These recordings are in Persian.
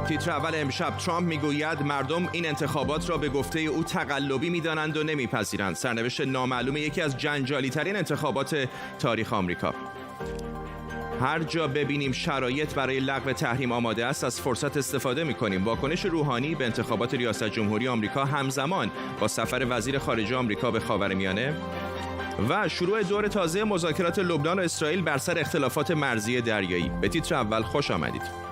تیتر اول امشب: ترامپ میگوید مردم این انتخابات را به گفته او تقلبی میدانند و نمیپذیرند. سرنوشت نامعلوم یکی از جنجالی ترین انتخابات تاریخ آمریکا. هر جا ببینیم شرایط برای لغو تحریم آماده است، از فرصت استفاده می‌کنیم. واکنش روحانی به انتخابات ریاست جمهوری آمریکا همزمان با سفر وزیر خارجه آمریکا به خاورمیانه و شروع دور تازه مذاکرات لبنان و اسرائیل بر سر اختلافات مرزی دریایی. به تیتر اول خوش آمدید.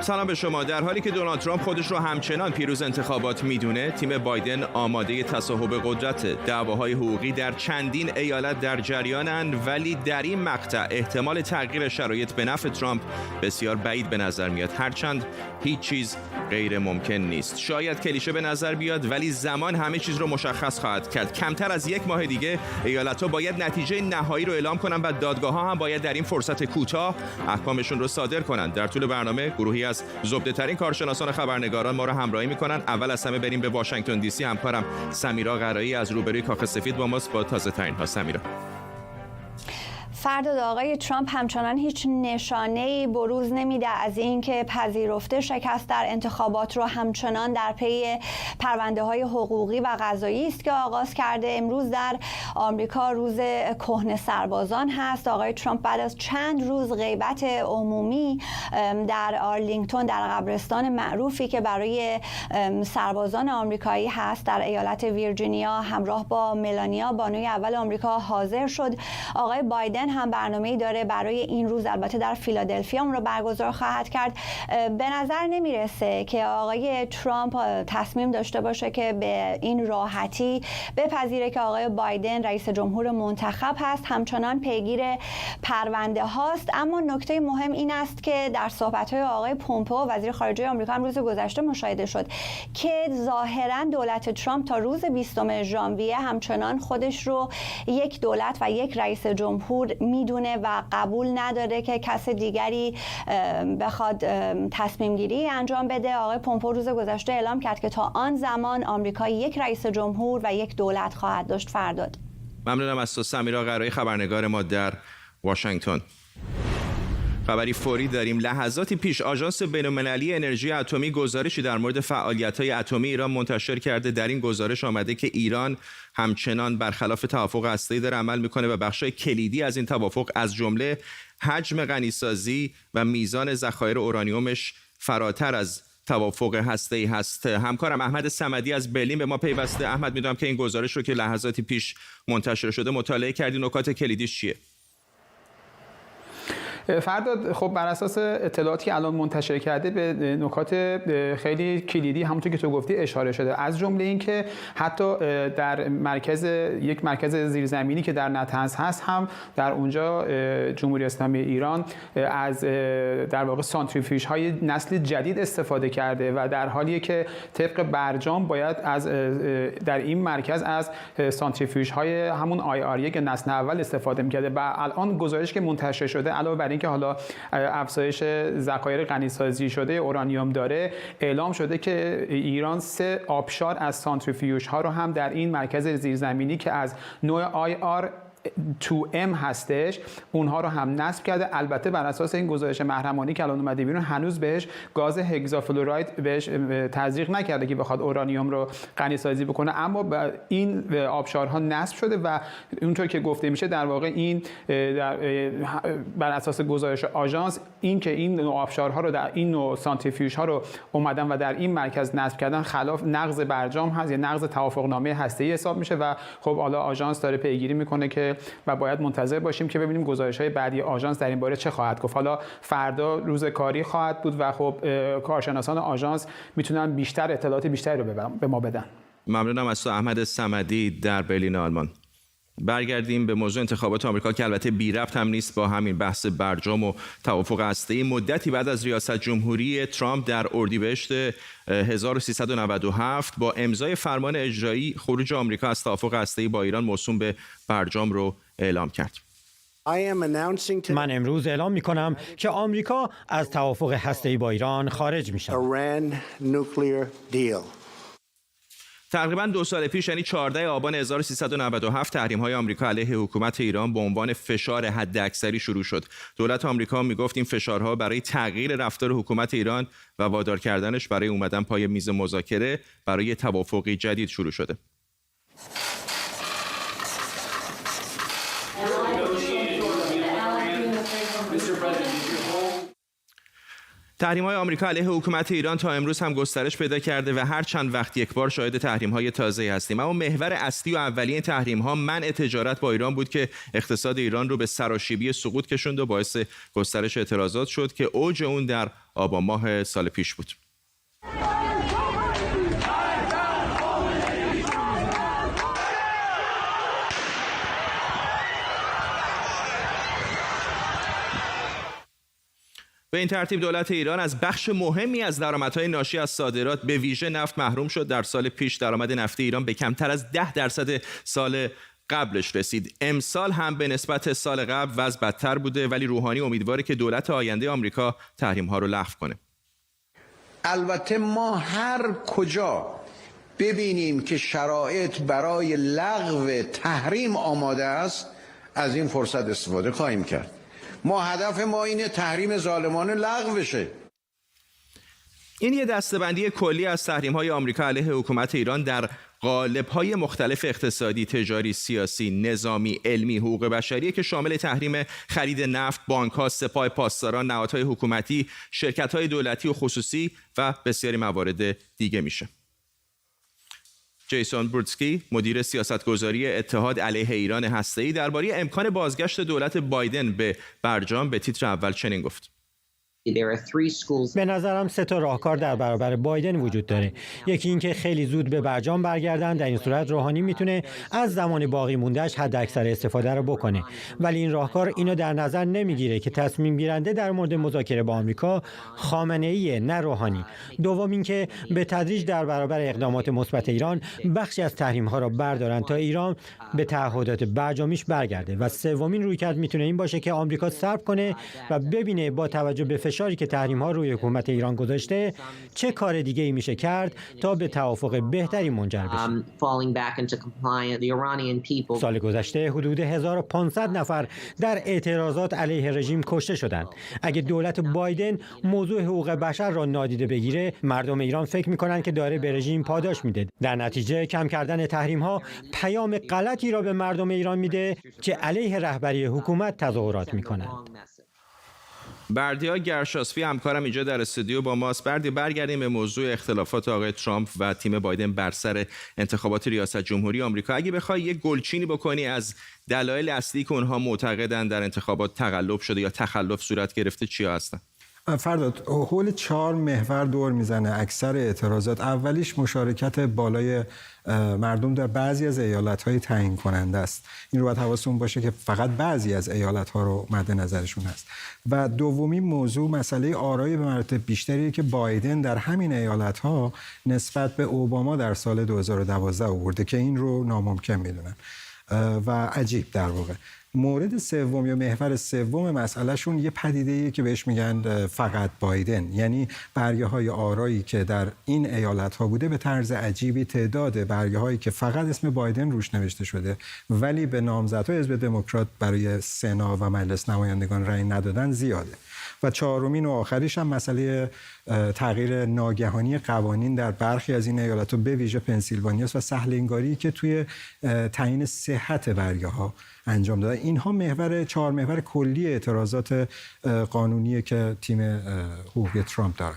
سلام به شما. در حالی که دونالد ترامپ خودش رو همچنان پیروز انتخابات میدونه، تیم بایدن آماده تصاحب قدرت. دعواهای حقوقی در چندین ایالت در جریانن، ولی در این مقطع احتمال تغییر شرایط به نفع ترامپ بسیار بعید به نظر میاد، هرچند هیچ چیز غیر ممکن نیست. شاید کلیشه به نظر بیاد، ولی زمان همه چیز رو مشخص خواهد کرد. کمتر از یک ماه دیگه ایالت‌ها باید نتیجه نهایی رو اعلام کنن و دادگاه‌ها هم باید در این فرصت کوتاه احکامشون رو صادر کنن. در طول برنامه گروهی از زبده‌ترین کارشناسان خبرنگاران ما رو همراهی میکنن. اول از همه بریم به واشنگتن دی سی. همکارم سمیرا قرایی از روبروی کاخ سفید با ماست با تازه ترین ها. سمیرا. فرداد آقای ترامپ همچنان هیچ نشانه‌ای بروز نمیده از اینکه پذیرفته شکست در انتخابات رو همچنان در پی پرونده‌های حقوقی و قضایی است که آغاز کرده. امروز در آمریکا روز کهنه سربازان هست. آقای ترامپ بعد از چند روز غیبت عمومی در آرلینگتون، در قبرستان معروفی که برای سربازان آمریکایی هست در ایالت ویرجینیا، همراه با ملانیا بانوی اول آمریکا حاضر شد. آقای بایدن هم برنامه‌ای داره برای این روز، البته در فیلادلفیا اون رو برگزار خواهد کرد. به نظر نمیرسه که آقای ترامپ تصمیم داشته باشه که به این راحتی بپذیره که آقای بایدن رئیس جمهور منتخب هست. همچنان پیگیر پرونده هاست. اما نکته مهم این است که در صحبت‌های آقای پومپئو وزیر خارجه آمریکا هم روز گذشته مشاهده شد که ظاهراً دولت ترامپ تا روز 20 ژانویه همچنان خودش رو یک دولت و یک رئیس جمهور میدونه و قبول نداره که کس دیگری بخواد تصمیم گیری انجام بده. آقای پومپئو روز گذشته اعلام کرد که تا آن زمان آمریکا یک رئیس جمهور و یک دولت خواهد داشت. فرداد. ممنونم از تو سمیرا قرایی، خبرنگار ما در واشنگتن. خبری فوری داریم. لحظاتی پیش آژانس بین‌المللی انرژی اتمی گزارشی در مورد فعالیت‌های اتمی ایران منتشر کرده. در این گزارش آمده که ایران همچنان برخلاف توافق هسته‌ای داره عمل میکنه و بخشای کلیدی از این توافق از جمله حجم غنیسازی و میزان ذخایر اورانیومش فراتر از توافق هسته‌ای هست. همکارم احمد صمدی از برلین به ما پیوسته. احمد، میدونم که این گزارش رو که لحظاتی پیش منتشر شده مطالعه کردی، نکات کلیدیش چیه؟ فرداد، خب بر اساس اطلاعاتی که الان منتشر کرده به نکات خیلی کلیدی همونطور که تو گفتی اشاره شده، از جمله این که حتی در یک مرکز زیرزمینی که در نطنز هست هم در اونجا جمهوری اسلامی ایران از در واقع سانتریفیوژ های نسل جدید استفاده کرده و در حالیه که طبق برجام باید در این مرکز از سانتریفیوژ های همون IR1 نسل اول استفاده می‌کرده و الان گزارش که منتشر شده علاوه بر که حالا افزایش ذخایر غنیسازی شده اورانیوم داره، اعلام شده که ایران 3 آبشار از سانتریفیوژ ها رو هم در این مرکز زیرزمینی که از نوع IR2M هستش اونها رو هم نصب کرده. البته بر اساس این گزارش محرمانه که الان اومده بیرون هنوز بهش گاز هگزافلوراید بهش تزریق نکرده که بخواد اورانیوم رو غنیسازی بکنه، اما این آبشارها نصب شده و اونطور که گفته میشه در واقع این بر اساس گزارش آژانس این که این نوع آبشارها رو در این نوع سانتریفیوژ ها رو اومدن و در این مرکز نصب کردن خلاف نقض برجام هست یا نقض توافقنامه هسته‌ای حساب میشه و خب حالا آژانس داره پیگیری میکنه که و باید منتظر باشیم که ببینیم گزارش‌های بعدی آژانس در این باره چه خواهد گفت. حالا فردا روز کاری خواهد بود و خب کارشناسان آژانس میتونن بیشتر اطلاعات بیشتری رو به ما بدن. ممنونم از تو احمد صمدی در برلین آلمان. برگردیم به موضوع انتخابات آمریکا که البته بی ربط هم نیست با همین بحث برجام و توافق هسته‌ای. مدتی بعد از ریاست جمهوری ترامپ در اردیبهشت 1397 با امضای فرمان اجرایی خروج آمریکا از توافق هسته‌ای با ایران موسوم به برجام رو اعلام کرد. من امروز اعلام می‌کنم که آمریکا از توافق هسته‌ای با ایران خارج می‌شود. تقریباً 2 سال پیش یعنی 14 آبان 1397 تحریم‌های آمریکا علیه حکومت ایران به عنوان فشار حداکثری شروع شد. دولت آمریکا میگفت این فشارها برای تغییر رفتار حکومت ایران و وادار کردنش برای اومدن پای میز مذاکره برای توافقی جدید شروع شده. تحریم‌های آمریکا علیه حکومت ایران تا امروز هم گسترش پیدا کرده و هر چند وقت یک بار شاهد تحریم‌های تازه‌ای هستیم. اما محور اصلی و اولیه تحریم‌ها منع تجارت با ایران بود که اقتصاد ایران رو به سراشیبی سقوط کشوند و باعث گسترش اعتراضات شد که اوج اون در آبان ماه سال پیش بود. به این ترتیب دولت ایران از بخش مهمی از درآمدهای ناشی از صادرات به ویژه نفت محروم شد. در سال پیش درآمد نفتی ایران به کمتر از 10% سال قبلش رسید. امسال هم به نسبت سال قبل وضع بدتر بوده، ولی روحانی امیدواره که دولت آینده آمریکا تحریم‌ها رو لغو کنه. البته ما هر کجا ببینیم که شرایط برای لغو تحریم آماده است از این فرصت استفاده خواهیم کرد. هدف ما اینه تحریم ظالمانه لغو بشه. این یه دسته‌بندی کلی از تحریم‌های آمریکا علیه حکومت ایران در قالب‌های مختلف اقتصادی، تجاری، سیاسی، نظامی، علمی، حقوق بشری که شامل تحریم خرید نفت، بانک‌ها، سپاه پاسداران، نهادهای حکومتی، شرکت‌های دولتی و خصوصی و بسیاری موارد دیگه میشه. جیسون برودسکی، مدیر سیاستگذاری اتحاد علیه ایران هسته‌ای، درباره امکان بازگشت دولت بایدن به برجام به تیتر اول چنین گفت: به نظرم 3 تا راهکار در برابر بایدن وجود داره. یکی اینکه خیلی زود به برجام برگردن. در این صورت روحانی میتونه از زمان باقی موندهش حداکثر استفاده رو بکنه. ولی این راهکار اینو در نظر نمیگیره که تصمیم گیرنده در مورد مذاکره با آمریکا خامنه‌ایه، نه روحانی. دوم اینکه به تدریج در برابر اقدامات مثبت ایران بخشی از تحریم‌ها را بردارن تا ایران به تعهدات برجامیش برگرده. و سومین رویکرد میتونه این باشه که آمریکا صبر کنه و ببینه با توجه به فشاری که تحریم‌ها روی حکومت ایران گذاشته چه کار دیگه‌ای میشه کرد تا به توافق بهتری منجر بشه. سال گذشته حدود 1500 نفر در اعتراضات علیه رژیم کشته شدند. اگه دولت بایدن موضوع حقوق بشر را نادیده بگیره، مردم ایران فکر می‌کنند که داره به رژیم پاداش میده. در نتیجه کم کردن تحریم‌ها پیام غلطی را به مردم ایران میده که علیه رهبری حکومت تظاهرات می‌کنند. بردیا گرشاسفی همکارم اینجا در استودیو با ماست. بردی، برگردیم به موضوع اختلافات آقای ترامپ و تیم بایدن بر سر انتخابات ریاست جمهوری آمریکا. اگه بخوای یک گلچینی بکنی از دلایل اصلی که اونها معتقدن در انتخابات تقلب شده یا تخلف صورت گرفته، چیا هستن؟ فرداد، حول 4 محور دور میزنه اکثر اعتراضات. اولیش مشارکت بالای مردم در بعضی از ایالت‌های تعیین کننده است. این رو باید حواستون باشه که فقط بعضی از ایالت‌ها رو مد نظرشون هست. و دومی موضوع مسئله آرای به مراتب بیشتری که بایدن در همین ایالت‌ها نسبت به اوباما در سال 2012 آورده که این رو ناممکن میدونن و عجیب در واقع. مورد سوم یا محور سوم مسئلهشون یه پدیده‌ایه که بهش میگن فقط بایدن، یعنی برگه‌های آرایی که در این ایالت‌ها بوده به طرز عجیبی تعداد برگه‌هایی که فقط اسم بایدن روش نوشته شده ولی به نامزدهای حزب دموکرات برای سنا و مجلس نمایندگان رأی ندادن زیاده. و چهارمین و آخریش هم مسئله تغییر ناگهانی قوانین در برخی از این ایالت‌ها به ویژه پنسیلوانیا و سهل‌انگاری که توی تعیین صحت برگه‌ها انجام داده. اینها 4 محور کلی اعتراضات قانونیه که تیم حقوقی ترامپ داره.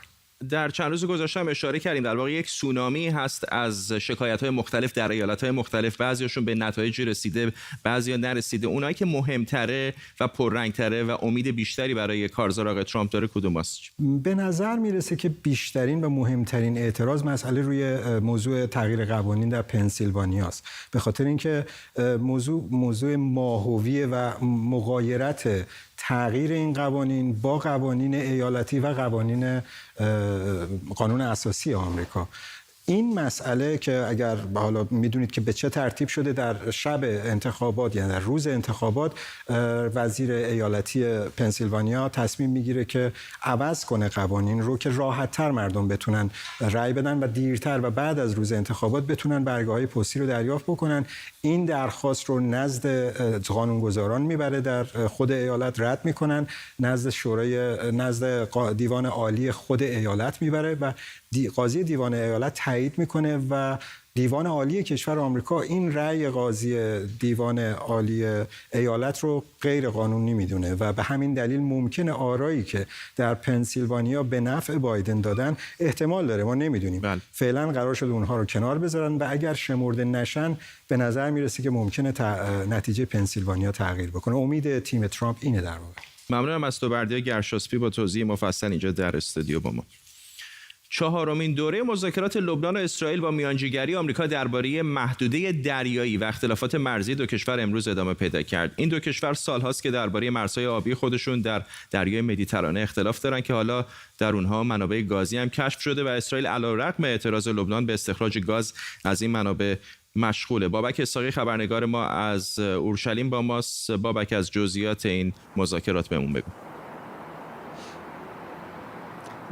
در چند روز گذشته هم اشاره کردیم در واقع یک سونامی هست از شکایت‌های مختلف در ایالت‌های مختلف، بعضیاشون به نتایجی رسیده، بعضیا نرسیده. اونایی که مهمتره و پررنگتره و امید بیشتری برای کارزار آقای ترامپ داره کدوم است؟ به نظر میرسه که بیشترین و مهمترین اعتراض مسئله روی موضوع تغییر قوانین در پنسیلوانیا است. به خاطر اینکه موضوع ماهویه و مغایرت تغییر این قوانین با قوانین ایالتی و قانون اساسی آمریکا. این مسئله که اگر حالا میدونید که به چه ترتیب شده، در شب انتخابات یعنی در روز انتخابات وزیر ایالتی پنسیلوانیا تصمیم میگیره که عوض کنه قوانین رو که راحت‌تر مردم بتونن رأی بدن و دیرتر و بعد از روز انتخابات بتونن برگه‌های پستی رو دریافت بکنن. این درخواست رو نزد قانونگذاران میبره، در خود ایالت رد میکنن، نزد دیوان عالی خود ایالت میبره و قاضی دیوان ایالت تایید میکنه و دیوان عالی کشور آمریکا این رأی قاضی دیوان عالی ایالت رو غیر قانونی میدونه و به همین دلیل ممکنه آرایی که در پنسیلوانیا به نفع بایدن دادن احتمال داره، ما نمیدونیم. فعلا قرار شده اونها رو کنار بذارن و اگر شمرده نشن به نظر میرسه که ممکنه نتیجه پنسیلوانیا تغییر بکنه. امید تیم ترامپ اینه در واقع. ممنونم از تو بردیا گرشاسپی با توضیح مفصل اینجا در استودیو با ما. چهارمین دوره مذاکرات لبنان و اسرائیل با میانجیگری آمریکا درباره محدوده دریایی و اختلافات مرزی دو کشور امروز ادامه پیدا کرد. این دو کشور سالهاست که درباره مرزهای آبی خودشون در دریای مدیترانه اختلاف دارن که حالا در اونها منابع گازی هم کشف شده و اسرائیل علیرغم اعتراض لبنان به استخراج گاز از این منابع مشغوله. بابک اسحاقی خبرنگار ما از اورشلیم با ماست. بابک، از جزئیات این مذاکرات بهمون بگو.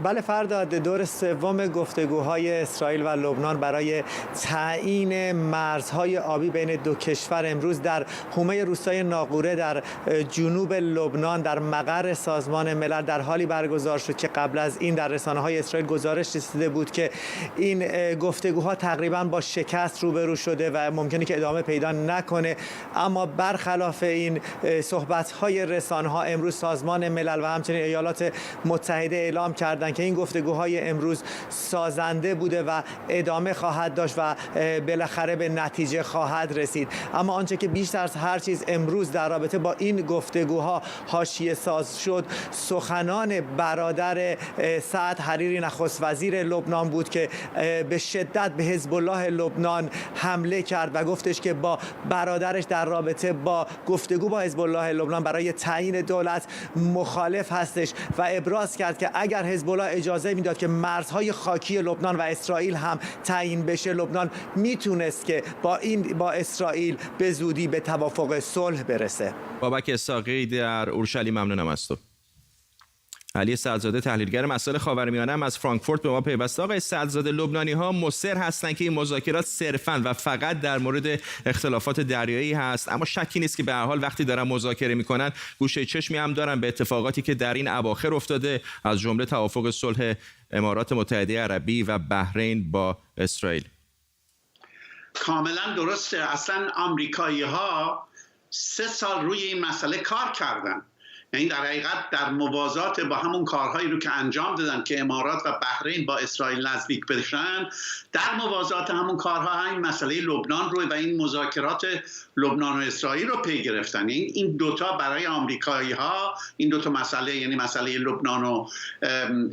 بله فرداد، دور سوم گفتگوهای اسرائیل و لبنان برای تعیین مرزهای آبی بین دو کشور امروز در حومه روستای ناقوره در جنوب لبنان در مقر سازمان ملل در حالی برگزار شد که قبل از این در رسانه‌های اسرائیل گزارش رسیده بود که این گفتگوها تقریباً با شکست روبرو شده و ممکنه که ادامه پیدا نکنه. اما برخلاف این صحبت‌های رسانه‌ها، امروز سازمان ملل و همچنین ایالات متحده اعلام کردند که این گفتگوهای امروز سازنده بوده و ادامه خواهد داشت و بالاخره به نتیجه خواهد رسید. اما آنچه که بیشتر از هر چیز امروز در رابطه با این گفتگوها حاشیه ساز شد، سخنان برادر سعد حریری نخست وزیر لبنان بود که به شدت به حزب الله لبنان حمله کرد و گفتش که با برادرش در رابطه با گفتگو با حزب الله لبنان برای تعیین دولت مخالف هستش و ابراز کرد که اگر حزب الله اجازه میداد که مرزهای خاکی لبنان و اسرائیل هم تعیین بشه، لبنان میتونست که با اسرائیل به زودی به توافق صلح برسه. بابک اسحاقی در اورشلیم، ممنونم از تو. علی سعدزاده تحلیلگر مسائل خاورمیانه هم از فرانکفورت به ما پیوسته. آقای سعدزاده، لبنانی‌ها مصر هستند که این مذاکرات صرفاً و فقط در مورد اختلافات دریایی هست، اما شکی نیست که به هر حال وقتی دارن مذاکره میکنن گوشه چشمی هم دارن به اتفاقاتی که در این اواخر افتاده، از جمله توافق صلح امارات متحده عربی و بحرین با اسرائیل. کاملا درسته. اصلا آمریکایی‌ها 3 سال روی این مسئله کار کردن. یعنی در حقیقت در موازات با همون کارهایی رو که انجام دادن که امارات و بحرین با اسرائیل نزدیک بشن، در موازات همون کارها همین مسئله لبنان رو و این مذاکرات لبنان و اسرائیل رو پی گرفتن. این دوتا برای آمریکایی ها، این دوتا مسئله، یعنی مسئله لبنان و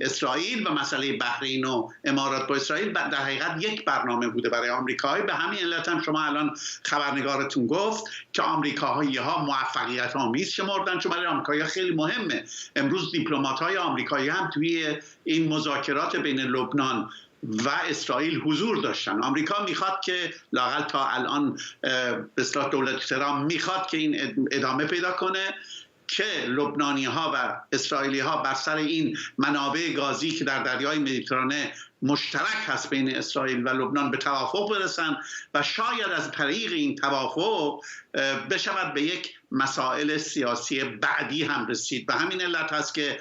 اسرائیل و مسئله بحرین و امارات با اسرائیل، در حقیقت یک برنامه بوده برای آمریکایی. به همین علت هم شما الان خبرنگارتون گفت که آمریکایی ها موفقیت آمیز شمردن، چون برای آمریکایی خیلی مهمه. امروز دیپلمات‌های آمریکایی هم توی این مذاکرات بین لبنان و اسرائیل حضور داشتن. آمریکا میخواد که لااقل تا الان به اصطلاح دولت ترامپ میخواد که این ادامه پیدا کنه که لبنانی‌ها و اسرائیلی‌ها بر سر این منابع گازی که در دریای مدیترانه مشترک هست بین اسرائیل و لبنان به توافق برسن و شاید از طریق این توافق بشود به یک مسائل سیاسی بعدی هم رسید. به همین علت هست که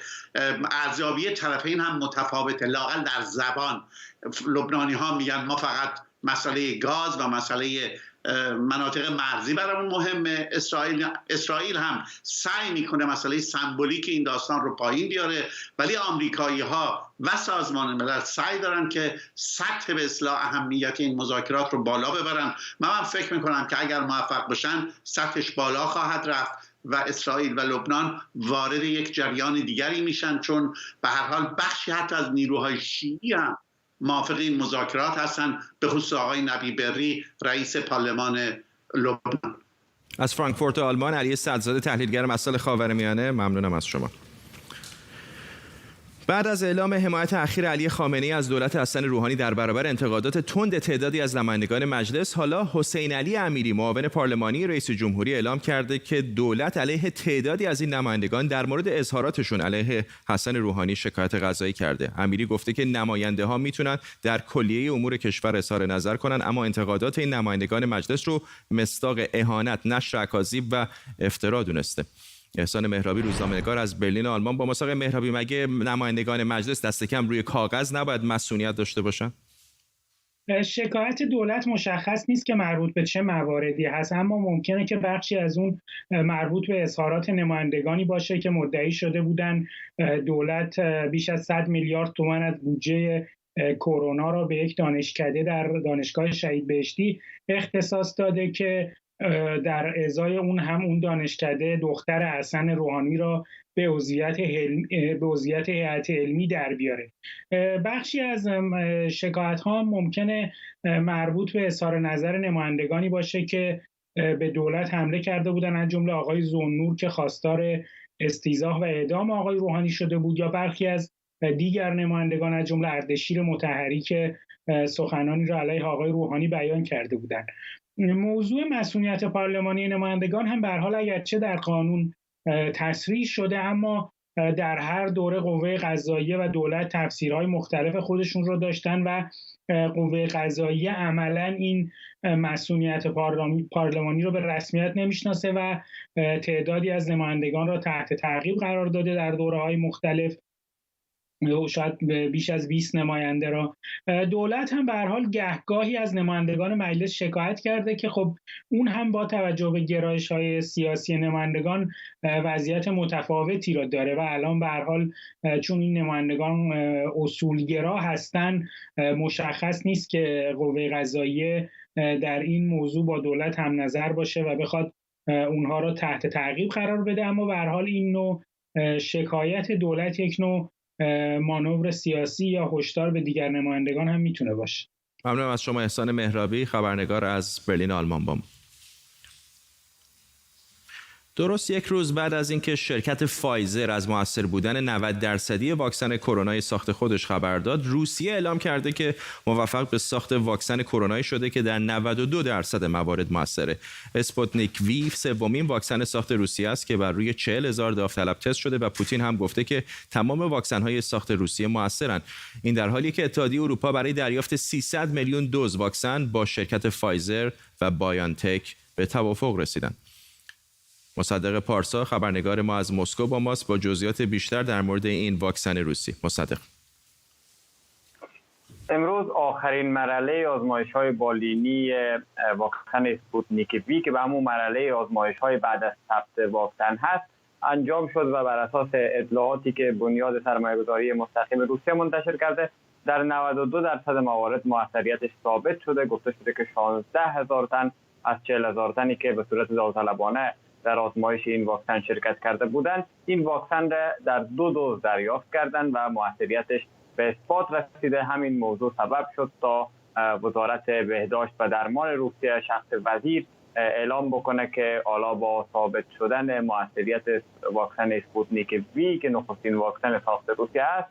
ارزیابی طرفین هم متفاوته. لااقل در زبان لبنانی‌ها میگن ما فقط مسئله گاز و مسئله مناطق مرزی برامون مهمه. اسرائیل هم سعی میکنه مسئله سمبولیک این داستان رو پایین بیاره، ولی آمریکایی ها و سازمان ملل سعی دارن که سطح به اصطلاح اهمیت این مذاکرات رو بالا ببرن. من فکر میکنم که اگر موفق بشن سطحش بالا خواهد رفت و اسرائیل و لبنان وارد یک جریان دیگری میشن، چون به هر حال بخشی حتی از نیروهای شیعی هم موافق این مذاکرات هستن، به خصوص آقای نبی بری رئیس پارلمان لبنان. از فرانکفورت آلمان، علی سعدزاده تحلیلگر مسائل خاورمیانه، ممنونم از شما. بعد از اعلام حمایت اخیر علی خامنه‌ای از دولت حسن روحانی در برابر انتقادات تند تعدادی از نمایندگان مجلس، حالا حسین علی امیری معاون پارلمانی رئیس جمهوری اعلام کرده که دولت علیه تعدادی از این نمایندگان در مورد اظهاراتشون علیه حسن روحانی شکایت قضایی کرده. امیری گفته که نماینده‌ها میتونن در کلیه امور کشور اظهار نظر کنن، اما انتقادات این نمایندگان مجلس رو مصداق اهانت، نشر اکاذیب و افترا دونسته. احسان مهرابی، روزنامه‌نگار از برلین آلمان. با مساق مهرابی، مگه نمایندگان مجلس دست کم روی کاغذ نباید مسئولیت داشته باشن؟ شکایت دولت مشخص نیست که مربوط به چه مواردی هست، اما ممکنه که بخشی از اون مربوط به اظهارات نمایندگانی باشه که مدعی شده بودن دولت بیش از 100 میلیارد تومان از بودجه کرونا را به یک دانشکده در دانشگاه شهید بهشتی اختصاص داده که در ازای اون هم اون دانشکده دختر حسن روحانی را به عضویت هیئت علمی در بیاره. بخشی از شکایت ها ممکنه مربوط به اظهار نظر نمایندگانی باشه که به دولت حمله کرده بودن، از جمله آقای ذوالنور که خواستار استیضاح و اعدام آقای روحانی شده بود، یا برخی از دیگر نمایندگان از جمله اردشیر مطهری که سخنانی را علیه آقای روحانی بیان کرده بودند. موضوع مسئولیت پارلمانی نمایندگان هم به هر حال اگرچه در قانون تصریح شده، اما در هر دوره قوه قضاییه و دولت تفسیرهای مختلف خودشون رو داشتن و قوه قضاییه عملاً این مسئولیت پارلمانی رو به رسمیت نمیشناسه و تعدادی از نمایندگان را تحت تعقیب قرار داده در دوره‌های مختلف، شاید بیش از 20 نماینده را. دولت هم به هر حال گهگاهی از نمایندگان مجلس شکایت کرده که خب اون هم با توجه به گرایش‌های سیاسی نمایندگان وضعیت متفاوتی را داره و الان به هر حال چون این نمایندگان اصولگرا هستن، مشخص نیست که قوه قضاییه در این موضوع با دولت هم نظر باشه و بخواد اونها را تحت تعقیب قرار بده. اما به هر حال این نوع شکایت دولت یک نوع مانور سیاسی یا هشدار به دیگر نمایندگان هم میتونه باشه. ممنونم از شما احسان مهرابی، خبرنگار از برلین آلمان. با ما. درست یک روز بعد از اینکه شرکت فایزر از مؤثر بودن 90% واکسن کرونای ساخت خودش خبر داد، روسیه اعلام کرده که موفق به ساخت واکسن کرونایی شده که در 92% موارد مؤثره. اسپوتنیک وی سومین واکسن ساخت روسیه است که بر روی 40,000 داوطلب تست شده و پوتین هم گفته که تمام واکسن‌های ساخت روسیه مؤثرن. این در حالی که اتحادیه اروپا برای دریافت 300 میلیون دوز واکسن با شرکت فایزر و بایونتک به توافق رسیدند. مصدق پارسا، خبرنگار ما از مسکو، با ماست با جزئیات بیشتر در مورد این واکسن روسی. مصدق. امروز آخرین مرحله آزمایش‌های بالینی واکسن اسپوتنیک وی که به همون مرحله آزمایش‌های بعد از ثبت واکسن هست انجام شد و بر اساس اطلاعاتی که بنیاد سرمایه‌گذاری مستقیم روسیه منتشر کرده در 92% موارد موثریتش ثابت شده. گفته شده که 16,000 تن از 40,000 تنی که به صورت داوطلبانه در آزمایش این واکسن شرکت کرده بودند، این واکسن را در 2 دوز دریافت کردند و موثریتش به اثبات رسیده. همین موضوع سبب شد تا وزارت بهداشت و درمان روسیه شخص وزیر اعلام بکنه که حالا با ثابت شدن موثریت واکسن اسپوتنیک وی که نخستین واکسن ساخت روسیه است،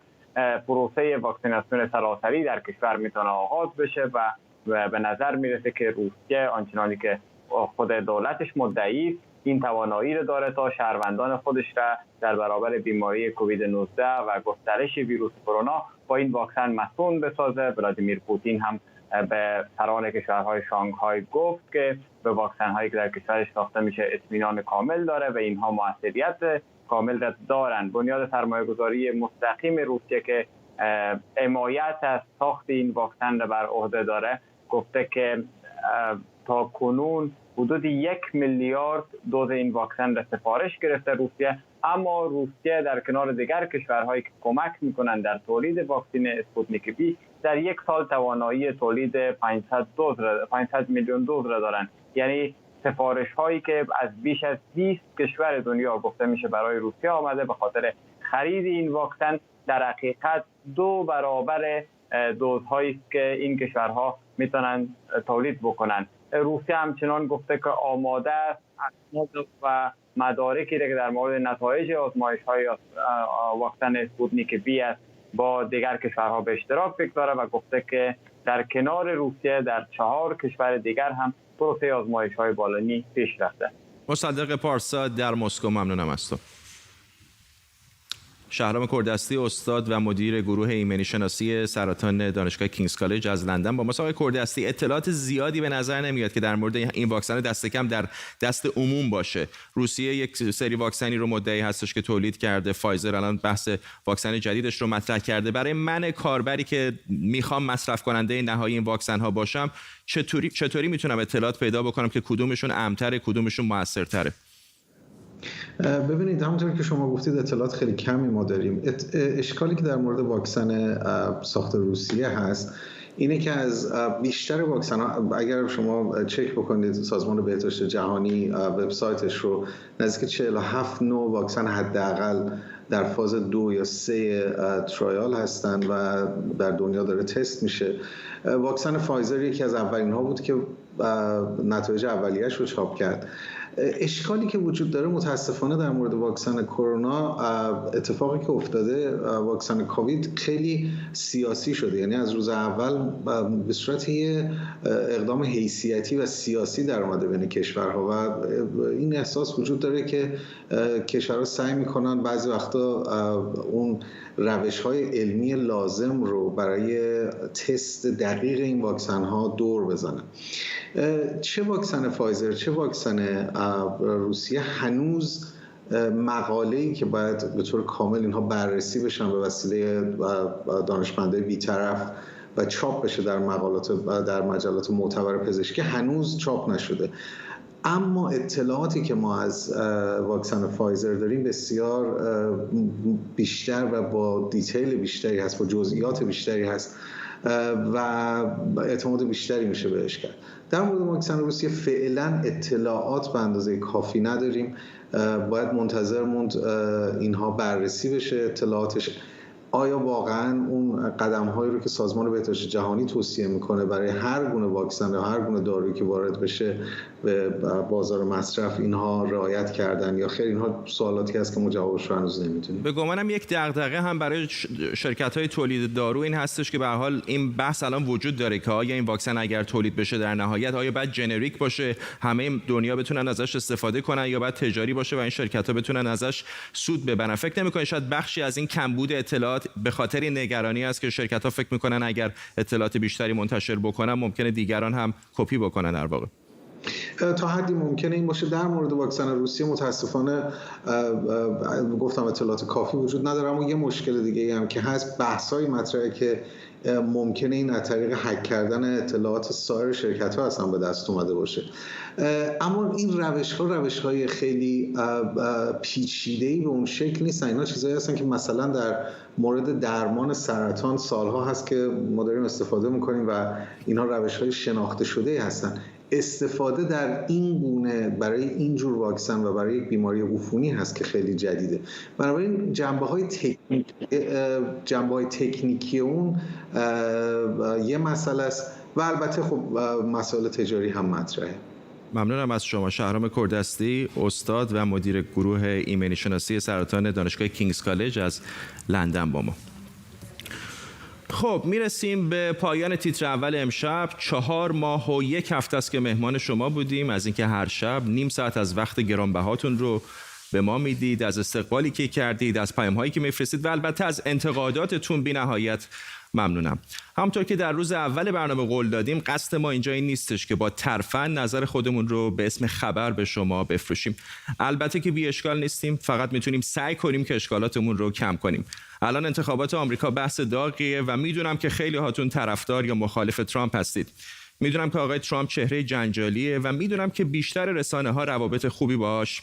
پروسه واکسیناسیون سراسری در کشور میتونه آغاز بشه و به نظر میرسه که روسیه آنچنانی که خود دولتش مدعی است این توانایی رو داره تا شهروندان خودش را در برابر بیماری کووید 19 و گسترش ویروس کرونا با این واکسن مصون بسازه. ولادیمیر پوتین هم به سران کشورهای شانگهای گفت که به واکسن هایی که در کشورش ساخته میشه اطمینان کامل داره و اینها موثریت کامل دارن. بنیاد سرمایه‌گذاری مستقیم روسیه که حمایت از ساخت این واکسن را بر عهده داره گفته که تا کنون حدود 1 میلیارد دوز این واکسن را سفارش گرفته روسیه، اما روسیه در کنار دیگر کشورهایی که کمک میکنند در تولید واکسن اسپوتنیک وی در یک سال توانایی تولید 500 میلیون دوز را دارند. یعنی سفارش هایی که از بیش از 20 کشور دنیا گفته میشه برای روسیه آمده به خاطر خرید این واکسن در حقیقت 2 برابر دوزهایی است که این کشورها میتونن تولید بکنن. روسیه همچنان گفته که آماده است اسناد و مدارکی که در مورد نتایج آزمایش‌های واکسن اسپوتنیک بی است با دیگر کشورها به اشتراک بگذاره و گفته که در کنار روسیه در 4 کشور دیگر هم پروسه آزمایش‌های بالینی پیش رفته. مصدق پارسا در مسکو، ممنونم از تو. شهرام کردستی، استاد و مدیر گروه ایمنی شناسی سرطان دانشگاه کینگز کالج از لندن با ما. آقای کردستی، اطلاعات زیادی به نظر نمیاد که در مورد این واکسن دست کم در دست عموم باشه. روسیه یک سری واکسنی رو مدعی هستش که تولید کرده، فایزر الان بحث واکسن جدیدش رو مطرح کرده. برای من کاربری که میخوام مصرف کننده نهایی این واکسن ها باشم، چطوری میتونم اطلاعات پیدا بکنم که کدومشون امن‌تره، کدومشون موثرتره؟ ببینید، همونطور که شما گفتید اطلاعات خیلی کمی ما داریم. اشکالی که در مورد واکسن ساخت روسیه هست اینه که از بیشتر واکسن ها، اگر شما چک بکنید سازمان بهداشت جهانی وبسایتش رو، نزدیک 47 نوع واکسن حداقل در فاز 2 یا 3 ترایال هستن و در دنیا داره تست میشه. واکسن فایزر یکی از اولین ها بود که نتایج اولیه‌اش رو چاپ کرد. اشکالی که وجود داره متاسفانه در مورد واکسن کرونا، اتفاقی که افتاده واکسن کووید خیلی سیاسی شده. یعنی از روز اول به صورت یه اقدام حیثیتی و سیاسی در اومده بین کشورها و این احساس وجود داره که کشورها سعی میکنن بعضی وقتا اون روش‌های علمی لازم رو برای تست دقیق این واکسن‌ها دور بزنن. چه واکسن فایزر چه واکسن روسیه، هنوز مقاله‌ای که باید به طور کامل اینها بررسی بشن به وسیله دانشمندای بی‌طرف و چاپ بشه در مجلات معتبر پزشکی هنوز چاپ نشده. اما اطلاعاتی که ما از واکسن فایزر داریم بسیار بیشتر و با دیتیل بیشتری هست، با جزئیات بیشتری هست و اعتماد بیشتری میشه بهش کرد. در مورد واکسن روسیه فعلا اطلاعات به اندازه کافی نداریم. باید منتظر موند اینها بررسی بشه اطلاعاتش. آیا واقعا اون قدم‌هایی رو که سازمان بهداشت جهانی توصیه میکنه برای هر گونه واکسن یا هر گونه دارویی که وارد بشه به بازار مصرف اینها رعایت کردن یا خیر؟ اینها سوالاتی هست که ما جوابش رو هنوز نمیدونیم. به گمانم یک دغدغه هم برای شرکت‌های تولید دارو این هستش که به هر حال این بحث الان وجود داره که آیا این واکسن اگر تولید بشه در نهایت آیا باید جنریک باشه، همه دنیا بتونن ازش استفاده کنن، یا باید تجاری باشه و این شرکت‌ها بتونن ازش سود ببرن؟ فکر نمی‌کنید شاید بخشی از این کمبود اطلاعات به خاطر این نگرانی است که شرکت‌ها فکر می‌کنن اگر اطلاعات بیشتری منتشر بکنن ممکنه دیگران هم کپی بکنن در واقع؟ تا حدی ممکنه این باشه. در مورد واکسن روسیه متاسفانه گفتم اطلاعات کافی وجود نداره. اما یه مشکل دیگه هم که هست، بحث‌های مطرحه که ممکنه این از طریق هک کردن اطلاعات سایر شرکت‌ها اصلا به دست اومده باشه. اما این روش‌های خیلی پیچیده‌ای به اون شکل نیستن. اینا چیزایی هستن که مثلا در مورد درمان سرطان سالها هست که ما داریم استفاده می‌کنیم و اینها روش‌های شناخته شده هستن. استفاده در این گونه برای این جور واکسن و برای یک بیماری عفونی هست که خیلی جدیده. بنابراین جنبه‌های تکنیکی اون یه مسئله است و البته خب مسائل تجاری هم مطرحه. ممنونم از شما. شهرام کردستی، استاد و مدیر گروه ایمنی شناسی سرطان دانشگاه کینگز کالج از لندن با ما. خب میرسیم به پایان تیتر اول امشب. 4 ماه و 1 هفته است که مهمان شما بودیم، از اینکه هر شب نیم ساعت از وقت گرانبهاتون رو به ما میدید، از استقبالی که کردید، از پیام‌هایی که میفرستید و البته از انتقاداتتون بی نهایت ممنونم. همونطور که در روز اول برنامه قول دادیم، قصد ما اینجا این نیستش که با ترفند نظر خودمون رو به اسم خبر به شما بفروشیم. البته که بی اشکال نیستیم، فقط میتونیم سعی کنیم که اشکالاتمون رو کم کنیم. الان انتخابات آمریکا بحث داغیه و میدونم که خیلی هاتون طرفدار یا مخالف ترامپ هستید. میدونم که آقای ترامپ چهره جنجالیه و میدونم که بیشتر رسانه‌ها روابط خوبی باهاش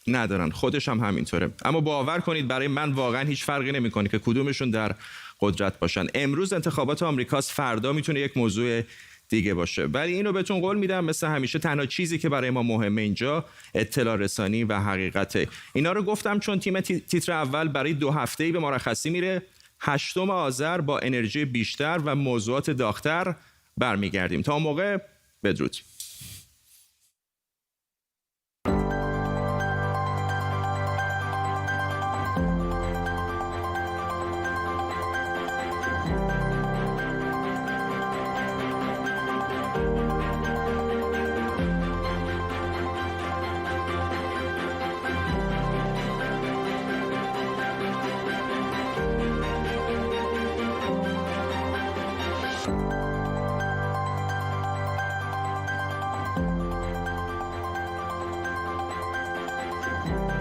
ندارن، خودش هم همینطوره. اما باور کنید برای من واقعا هیچ فرقی نمیکنه که کدومشون در قدرت باشن. امروز انتخابات آمریکاست، فردا میتونه یک موضوع دیگه باشه. ولی اینو بهتون قول میدم مثل همیشه تنها چیزی که برای ما مهمه اینجا اطلاع رسانی و حقیقته. اینا رو گفتم چون تیم تیتر اول برای 2 هفته‌ای به مرخصی میره. 8 آذر با انرژی بیشتر و موضوعات داغ‌تر برمیگردیم. تا موقع بدرود. شما.